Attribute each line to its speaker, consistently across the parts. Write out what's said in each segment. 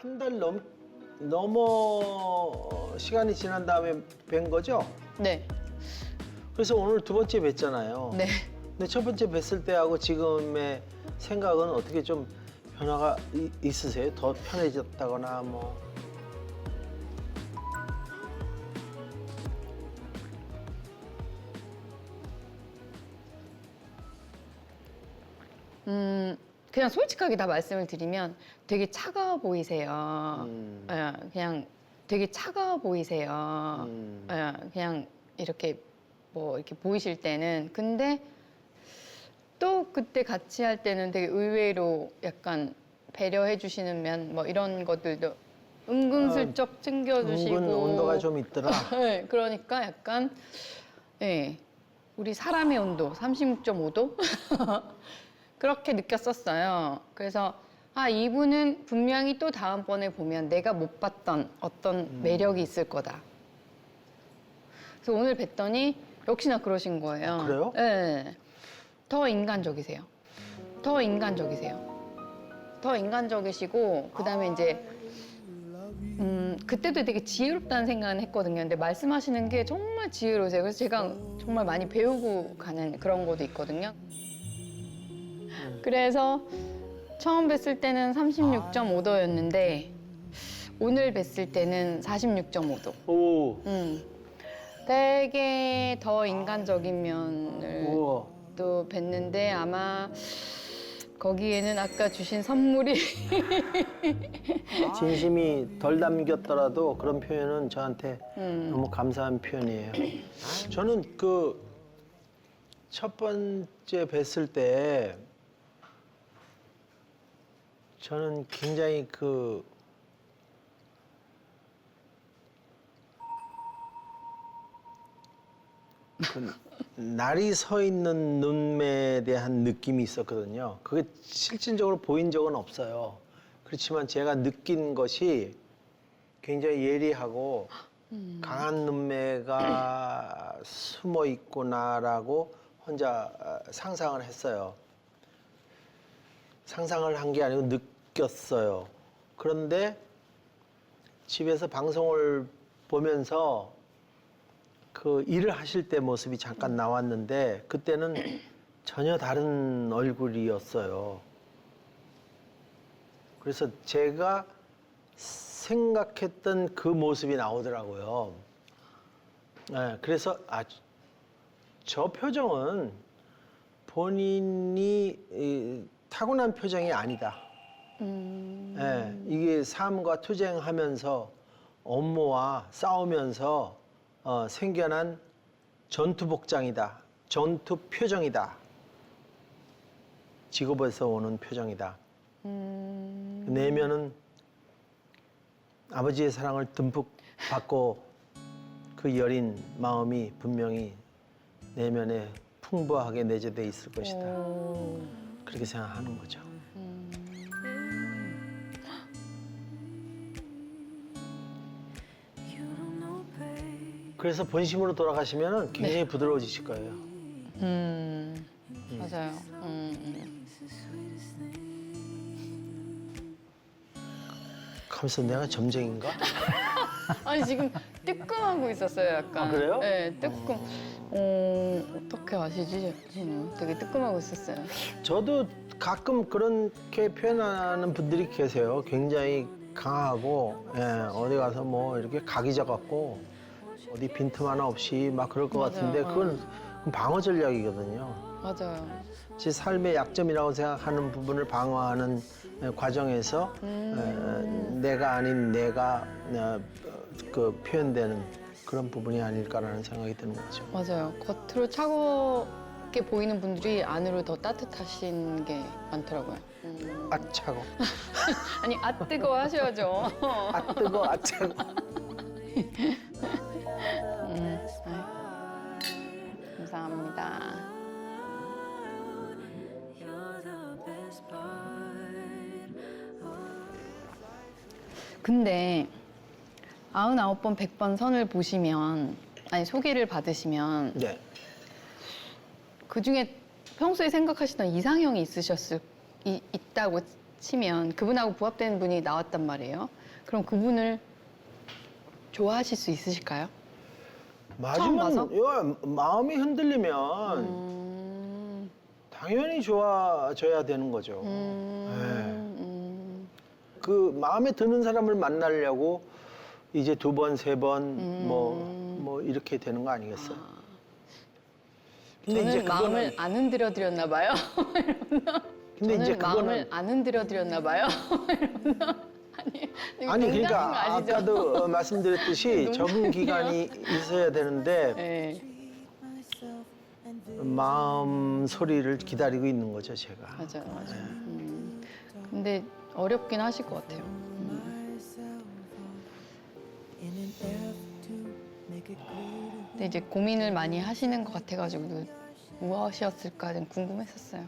Speaker 1: 한 달 넘어 시간이 지난 다음에 뵌 거죠?
Speaker 2: 네.
Speaker 1: 그래서 오늘 두 번째 뵀잖아요.
Speaker 2: 네.
Speaker 1: 근데 첫 번째 뵀을 때하고 지금의 생각은 어떻게 좀 변화가 있으세요? 더 편해졌다거나 뭐.
Speaker 2: 그냥 솔직하게 다 말씀을 드리면 되게 차가워 보이세요. 예, 그냥 되게 차가워 보이세요. 예, 그냥 이렇게 뭐 이렇게 보이실 때는. 근데 또 그때 같이 할 때는 되게 의외로 약간 배려해 주시는 면 뭐 이런 것들도 은근슬쩍 챙겨주시고.
Speaker 1: 은근 온도가 좀 있더라.
Speaker 2: 네, 그러니까 약간 예, 우리 사람의 온도 36.5도 그렇게 느꼈었어요. 그래서 아, 이분은 분명히 또 다음번에 보면 내가 못 봤던 어떤 매력이 있을 거다. 그래서 오늘 뵀더니 역시나 그러신 거예요.
Speaker 1: 아, 그래요?
Speaker 2: 네. 더 인간적이세요. 더 인간적이세요. 더 인간적이시고 그다음에 이제 그때도 되게 지혜롭다는 생각은 했거든요. 근데 말씀하시는 게 정말 지혜로우세요. 그래서 제가 정말 많이 배우고 가는 그런 것도 있거든요. 그래서 처음 뵀을 때는 36.5도였는데 오늘 뵀을 때는 46.5도.
Speaker 1: 오.
Speaker 2: 되게 더 인간적인 면을
Speaker 1: 우와.
Speaker 2: 또 뵀는데 아마 거기에는 아까 주신 선물이
Speaker 1: 진심이 덜 담겼더라도 그런 표현은 저한테 너무 감사한 표현이에요. 저는 그 첫 번째 뵀을 때 저는 굉장히 그 날이 서 있는 눈매에 대한 느낌이 있었거든요. 그게 실질적으로 보인 적은 없어요. 그렇지만 제가 느낀 것이 굉장히 예리하고 강한 눈매가 숨어 있구나라고 혼자 상상을 했어요. 상상을 한 게 아니고 느꼈어요. 그런데 집에서 방송을 보면서 그 일을 하실 때 모습이 잠깐 나왔는데 그때는 전혀 다른 얼굴이었어요. 그래서 제가 생각했던 그 모습이 나오더라고요. 네, 그래서 저 표정은 본인이 타고난 표정이 아니다. 네, 이게 삶과 투쟁하면서 업무와 싸우면서 생겨난 전투 복장이다. 전투 표정이다. 직업에서 오는 표정이다. 내면은 아버지의 사랑을 듬뿍 받고 그 여린 마음이 분명히 내면에 풍부하게 내재되어 있을 것이다. 그렇게 생각하는 거죠. 그래서 본심으로 돌아가시면 굉장히 부드러워지실 거예요.
Speaker 2: 맞아요.
Speaker 1: 하면서 내가 점쟁인가?
Speaker 2: 아니 지금 뜨끔하고 있었어요, 약간.
Speaker 1: 아, 그래요?
Speaker 2: 네, 뜨끔. 어떻게 아시지? 되게 뜨끔하고 있었어요.
Speaker 1: 저도 가끔 그렇게 표현하는 분들이 계세요. 굉장히 강하고 어디 가서 뭐 이렇게 각이 잡았고 어디 빈틈 하나 없이 막 그럴 것
Speaker 2: 맞아요.
Speaker 1: 같은데 그건 방어 전략이거든요.
Speaker 2: 맞아요.
Speaker 1: 제 삶의 약점이라고 생각하는 부분을 방어하는 과정에서 내가 아닌 내가 그 표현되는 그런 부분이 아닐까라는 생각이 드는 거죠.
Speaker 2: 맞아요. 겉으로 차갑게 보이는 분들이 안으로 더 따뜻하신 게 많더라고요.
Speaker 1: 아 차고.
Speaker 2: 아니, 뜨거워 하셔야죠.
Speaker 1: 아 뜨거. 아 차고.
Speaker 2: 감사합니다. 근데 99번, 100번 선을 보시면, 아니, 소개를 받으시면,
Speaker 1: 네.
Speaker 2: 그 중에 평소에 생각하시던 이상형이 있다고 치면 그분하고 부합되는 분이 나왔단 말이에요. 그럼 그분을 좋아하실 수 있으실까요? 처음 봐서?
Speaker 1: 맞으면 마음이 흔들리면 당연히 좋아져야 되는 거죠. 그 마음에 드는 사람을 만나려고 이제 2번, 3번 뭐 이렇게 되는 거 아니겠어요? 근데
Speaker 2: 저는
Speaker 1: 이제
Speaker 2: 마음을 안 흔들어 드렸나 봐요.
Speaker 1: 근데
Speaker 2: 저는
Speaker 1: 이제
Speaker 2: 마음을 안 흔들어 드렸나 봐요. 아니
Speaker 1: 아니
Speaker 2: 농담인 거
Speaker 1: 그러니까
Speaker 2: 아시죠?
Speaker 1: 아까도 말씀드렸듯이 적응 기간이 있어야 되는데
Speaker 2: 네,
Speaker 1: 마음 소리를 기다리고 있는 거죠, 제가.
Speaker 2: 맞아요. 근데 어렵긴 하실 것 같아요. 근데 이제 고민을 많이 하시는 것 같아가지고 무엇이었을까 좀 궁금했었어요.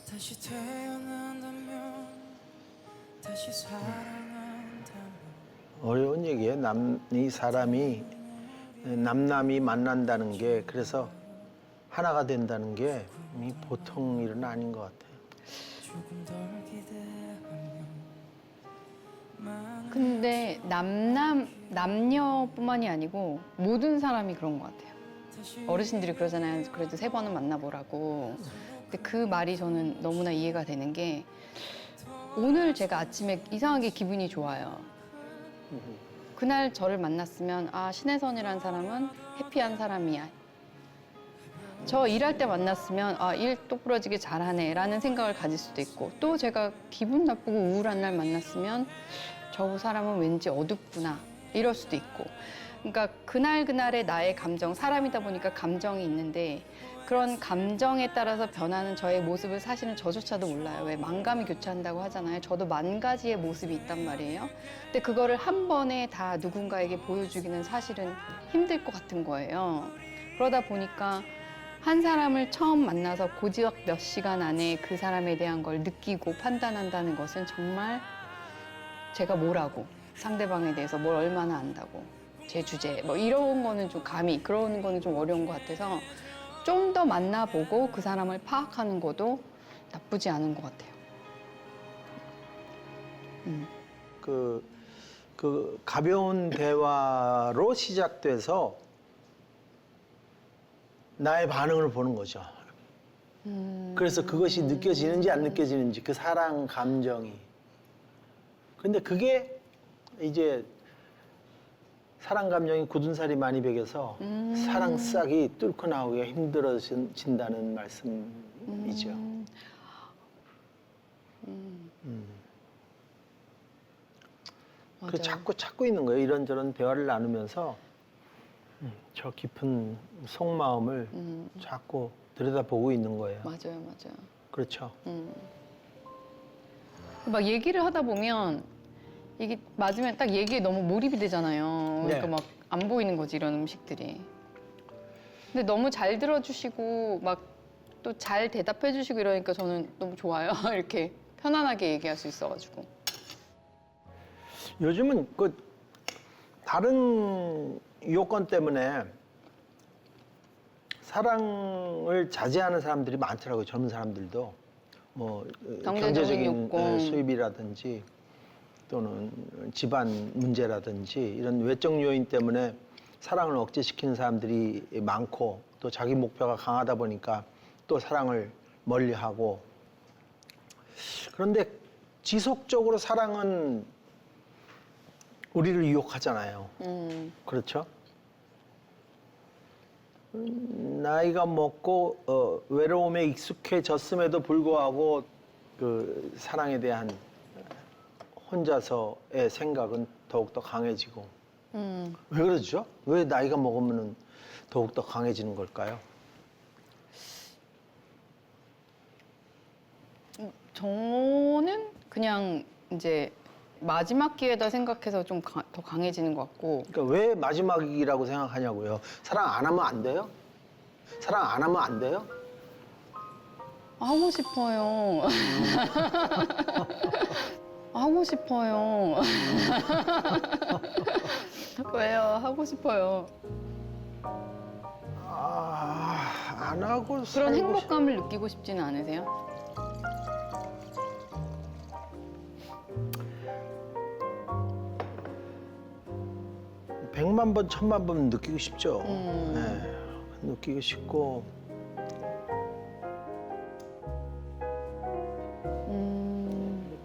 Speaker 3: 다시 태어난다면 다시 사랑한다면
Speaker 1: 어려운 얘기예요. 이 사람이 남남이 만난다는 게 그래서 하나가 된다는 게 보통 일은 아닌 것 같아요.
Speaker 3: 조금 덜 기대하면
Speaker 2: 근데 남녀뿐만이 아니고 모든 사람이 그런 것 같아요. 어르신들이 그러잖아요. 그래도 3번은 만나보라고. 근데 그 말이 저는 너무나 이해가 되는 게 오늘 제가 아침에 이상하게 기분이 좋아요. 그날 저를 만났으면 아, 신혜선이라는 사람은 해피한 사람이야. 저 일할 때 만났으면 아, 일 똑부러지게 잘하네 라는 생각을 가질 수도 있고 또 제가 기분 나쁘고 우울한 날 만났으면 저 사람은 왠지 어둡구나 이럴 수도 있고 그러니까 그날그날의 나의 감정, 사람이다 보니까 감정이 있는데 그런 감정에 따라서 변하는 저의 모습을 사실은 저조차도 몰라요. 왜 만감이 교차한다고 하잖아요. 저도 만 가지의 모습이 있단 말이에요. 근데 그거를 한 번에 다 누군가에게 보여주기는 사실은 힘들 것 같은 거예요. 그러다 보니까 한 사람을 처음 만나서 고작 몇 시간 안에 그 사람에 대한 걸 느끼고 판단한다는 것은 정말 제가 뭘 하고 상대방에 대해서 뭘 얼마나 안다고 제 주제 뭐 이런 거는 좀 감히 그런 거는 좀 어려운 것 같아서 좀 더 만나보고 그 사람을 파악하는 것도 나쁘지 않은 것 같아요.
Speaker 1: 그 가벼운 대화로 시작돼서 나의 반응을 보는 거죠. 그래서 그것이 느껴지는지 안 느껴지는지 그 사랑 감정이. 근데 그게 이제 사랑 감정이 굳은 살이 많이 배겨서 사랑 싹이 뚫고 나오기가 힘들어진다는 말씀이죠. 그래서
Speaker 2: 맞아요.
Speaker 1: 자꾸 찾고 있는 거예요. 이런저런 대화를 나누면서 저 깊은 속마음을 자꾸 들여다보고 있는 거예요.
Speaker 2: 맞아요, 맞아요.
Speaker 1: 그렇죠.
Speaker 2: 막 얘기를 하다 보면 이게 맞으면 딱 얘기에 너무 몰입이 되잖아요. 그러니까
Speaker 1: 네.
Speaker 2: 막 안 보이는 거지 이런 음식들이. 근데 너무 잘 들어주시고 막 또 잘 대답해 주시고 이러니까 저는 너무 좋아요. 이렇게 편안하게 얘기할 수 있어가지고.
Speaker 1: 요즘은 그 다른 요건 때문에 사랑을 자제하는 사람들이 많더라고요. 젊은 사람들도 뭐 경제적인
Speaker 2: 요건.
Speaker 1: 수입이라든지 또는 집안 문제라든지 이런 외적 요인 때문에 사랑을 억제시키는 사람들이 많고 또 자기 목표가 강하다 보니까 또 사랑을 멀리하고 그런데 지속적으로 사랑은 우리를 유혹하잖아요. 그렇죠? 나이가 먹고 외로움에 익숙해졌음에도 불구하고 그 사랑에 대한 혼자서의 생각은 더욱더 강해지고 왜 그러죠? 왜 나이가 먹으면 더욱더 강해지는 걸까요?
Speaker 2: 저는 그냥 이제 마지막 기회다 생각해서 좀 더 강해지는 것 같고.
Speaker 1: 그러니까 왜 마지막이라고 생각하냐고요? 사랑 안 하면 안 돼요? 사랑 안 하면 안 돼요?
Speaker 2: 하고 싶어요. 하고 싶어요. 왜요? 하고 싶어요.
Speaker 1: 안 하고
Speaker 2: 그런
Speaker 1: 살고
Speaker 2: 행복감을 느끼고 싶지는 않으세요?
Speaker 1: 100만 번, 1000만 번 느끼고 싶죠.
Speaker 2: 음.
Speaker 1: 네, 느끼고 싶고
Speaker 2: 음,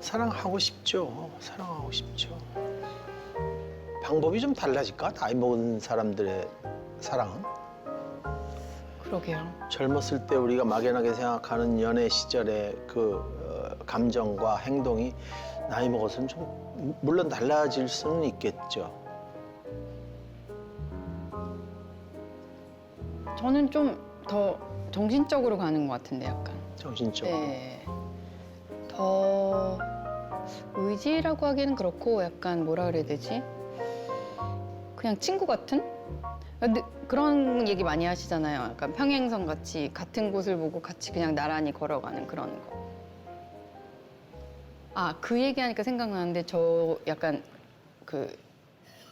Speaker 1: 사랑하고 싶죠. 사랑하고 싶죠. 방법이 좀 달라질까? 나이 먹은 사람들의 사랑은?
Speaker 2: 그러게요.
Speaker 1: 젊었을 때 우리가 막연하게 생각하는 연애 시절의 그 감정과 행동이 나이 먹어서는 좀 물론 달라질 수는 있겠죠.
Speaker 2: 저는 좀 더 정신적으로 가는 것 같은데 약간.
Speaker 1: 정신적으로.
Speaker 2: 네. 더 의지라고 하기는 그렇고 약간 뭐라 그래야 되지? 그냥 친구 같은? 근데 그런 얘기 많이 하시잖아요. 약간 평행선 같이 같은 곳을 보고 같이 그냥 나란히 걸어가는 그런 거. 아, 그 얘기하니까 생각나는데 저 약간 그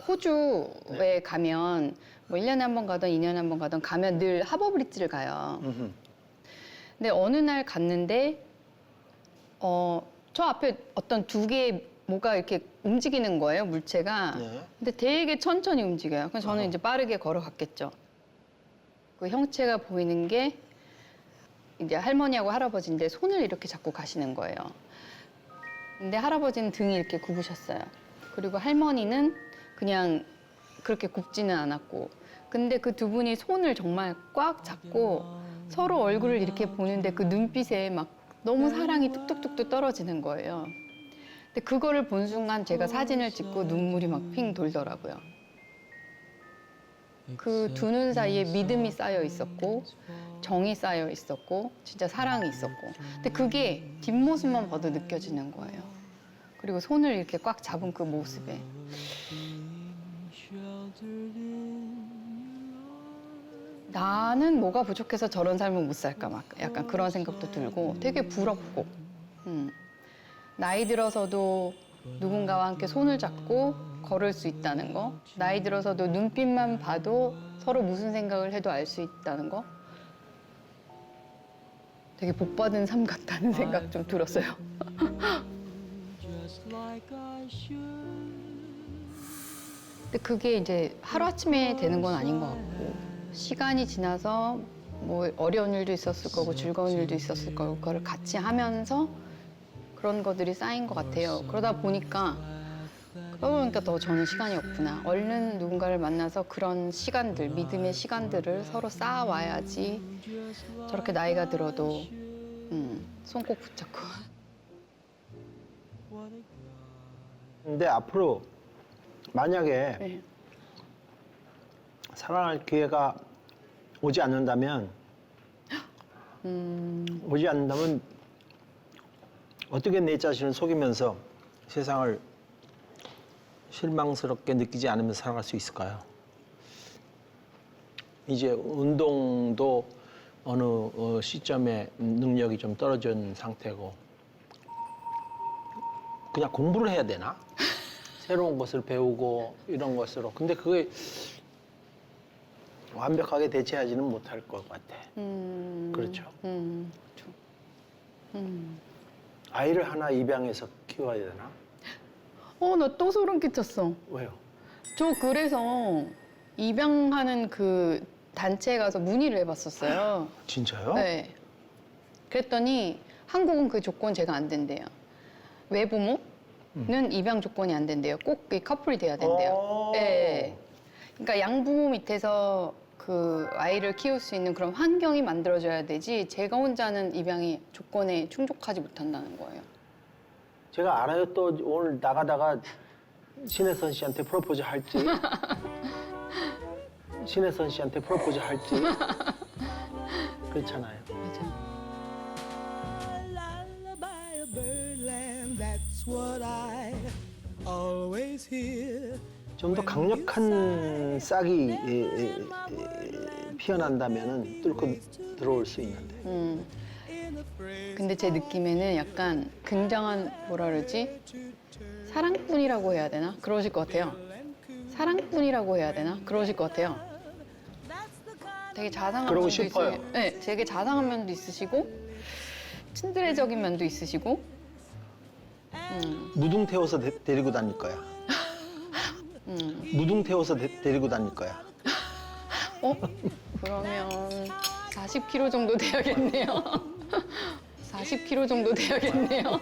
Speaker 2: 호주에 가면 뭐 1년에 한 번 가던 2년에 한 번 가던 가면 늘 하버 브릿지를 가요.
Speaker 1: 음흠.
Speaker 2: 근데 어느 날 갔는데 저 앞에 어떤 두 개의 뭐가 이렇게 움직이는 거예요, 물체가.
Speaker 1: 네.
Speaker 2: 근데 되게 천천히 움직여요. 그래서 저는 이제 빠르게 걸어갔겠죠. 그 형체가 보이는 게 이제 할머니하고 할아버지인데 손을 이렇게 잡고 가시는 거예요. 근데 할아버지는 등이 이렇게 굽으셨어요. 그리고 할머니는 그냥 그렇게 굽지는 않았고. 근데 그 두 분이 손을 정말 꽉 잡고 서로 얼굴을 이렇게 보는데 그 눈빛에 막 너무 사랑이 뚝뚝뚝뚝 떨어지는 거예요. 근데 그거를 본 순간 제가 사진을 찍고 눈물이 막 핑 돌더라고요. 그 두 눈 사이에 믿음이 쌓여 있었고 정이 쌓여 있었고 진짜 사랑이 있었고 근데 그게 뒷모습만 봐도 느껴지는 거예요. 그리고 손을 이렇게 꽉 잡은 그 모습에 나는 뭐가 부족해서 저런 삶을 못 살까 막 약간 그런 생각도 들고 되게 부럽고 나이 들어서도 누군가와 함께 손을 잡고 걸을 수 있다는 거 나이 들어서도 눈빛만 봐도 서로 무슨 생각을 해도 알 수 있다는 거 되게 복받은 삶 같다는 생각 좀 들었어요. 근데 그게 이제 하루아침에 되는 건 아닌 것 같고 시간이 지나서 뭐 어려운 일도 있었을 거고 즐거운 일도 있었을 거고 그걸 같이 하면서 그런 것들이 쌓인 것 같아요. 그러다 보니까 더 저는 시간이 없구나. 얼른 누군가를 만나서 그런 시간들, 믿음의 시간들을 서로 쌓아와야지 저렇게 나이가 들어도 손 꼭 붙잡고.
Speaker 1: 근데 앞으로 만약에
Speaker 2: 네.
Speaker 1: 사랑할 기회가 오지 않는다면 어떻게 내 자신을 속이면서 세상을 실망스럽게 느끼지 않으면서 살아갈 수 있을까요? 이제 운동도 어느 시점에 능력이 좀 떨어진 상태고 그냥 공부를 해야 되나? 새로운 것을 배우고 이런 것으로. 근데 그게 완벽하게 대체하지는 못할 것 같아. 그렇죠.
Speaker 2: 그렇죠.
Speaker 1: 아이를 하나 입양해서 키워야 되나?
Speaker 2: 나 또 소름 끼쳤어.
Speaker 1: 왜요?
Speaker 2: 저 그래서 입양하는 그 단체에 가서 문의를 해봤었어요.
Speaker 1: 진짜요?
Speaker 2: 네. 그랬더니 한국은 그 조건 제가 안 된대요. 외부모는 입양 조건이 안 된대요. 꼭 커플이 돼야 된대요. 네. 그러니까 양부모 밑에서 그 아이를 키울 수 있는 그런 환경이 만들어져야 되지 제가 혼자는 입양이 조건에 충족하지 못한다는 거예요.
Speaker 1: 제가 알아요. 또 오늘 나가다가 신혜선 씨한테 프로포즈 할지. 신혜선 씨한테 프로포즈 할지. 그렇잖아요.
Speaker 2: 맞아요.
Speaker 3: Lullaby of birdland, that's what I always hear.
Speaker 1: 좀 더 강력한 싹이 피어난다면은 뚫고 들어올 수 있는데.
Speaker 2: 근데 제 느낌에는 약간 굉장한 뭐라 그러지? 사랑꾼이라고 해야 되나? 그러실 것 같아요. 사랑꾼이라고 해야 되나? 그러실 것 같아요. 되게 자상한
Speaker 1: 그러고
Speaker 2: 면도
Speaker 1: 싶어요.
Speaker 2: 있으시고, 네, 되게 자상한 면도 있으시고, 친드레적인 면도 있으시고,
Speaker 1: 무등 태워서 데리고 다닐 거야. 무등 태워서 데리고 다닐 거야.
Speaker 2: 그러면 40kg 정도 돼야겠네요. 40kg 정도 돼야겠네요.